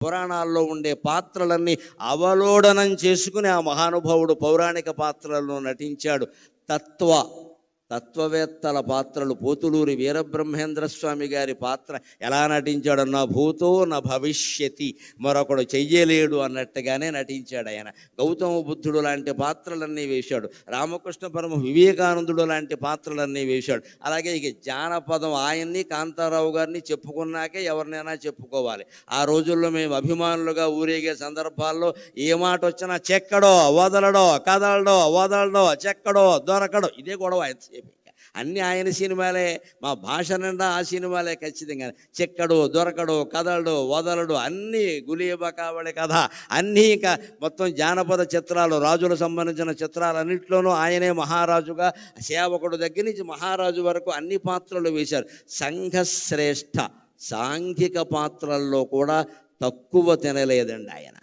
పురాణాల్లో ఉండే పాత్రలన్నీ అవలోడనం చేసుకుని ఆ మహానుభావుడు పౌరాణిక పాత్రలను నటించాడు. తత్వవేత్తల పాత్రలు పోతులూరి వీరబ్రహ్మేంద్ర స్వామి గారి పాత్ర ఎలా నటించాడు? నా భూతో నా భవిష్యతి, మరొకడు చెయ్యలేడు అన్నట్టుగానే నటించాడు ఆయన. గౌతమ బుద్ధుడు లాంటి పాత్రలన్నీ వేశాడు. రామకృష్ణ పరమ వివేకానందుడు లాంటి పాత్రలన్నీ వేశాడు. అలాగే ఇక జానపదం ఆయన్ని కాంతారావు గారిని చెప్పుకున్నాకే ఎవరినైనా చెప్పుకోవాలి. ఆ రోజుల్లో మేము అభిమానులుగా ఊరేగే సందర్భాల్లో ఏ మాట వచ్చినా చెక్కడో వదలడో వదలడో చెక్కడో దొరకడో ఇదే గొడవ. అన్నీ ఆయన సినిమాలే, మా భాష నిండా ఆ సినిమాలే ఖచ్చితంగా. చెక్కడు దొరకడు కదలడు వదలడు అన్నీ గులీబా కావడి కథ అన్నీ ఇంకా మొత్తం జానపద చిత్రాలు, రాజులకు సంబంధించిన చిత్రాలన్నింటిలోనూ ఆయనే మహారాజుగా, సేవకుడు దగ్గర నుంచి మహారాజు వరకు అన్ని పాత్రలు వేశారు. సంఘశ్రేష్ఠ సాంఘిక పాత్రల్లో కూడా తక్కువ తినలేదండి ఆయన.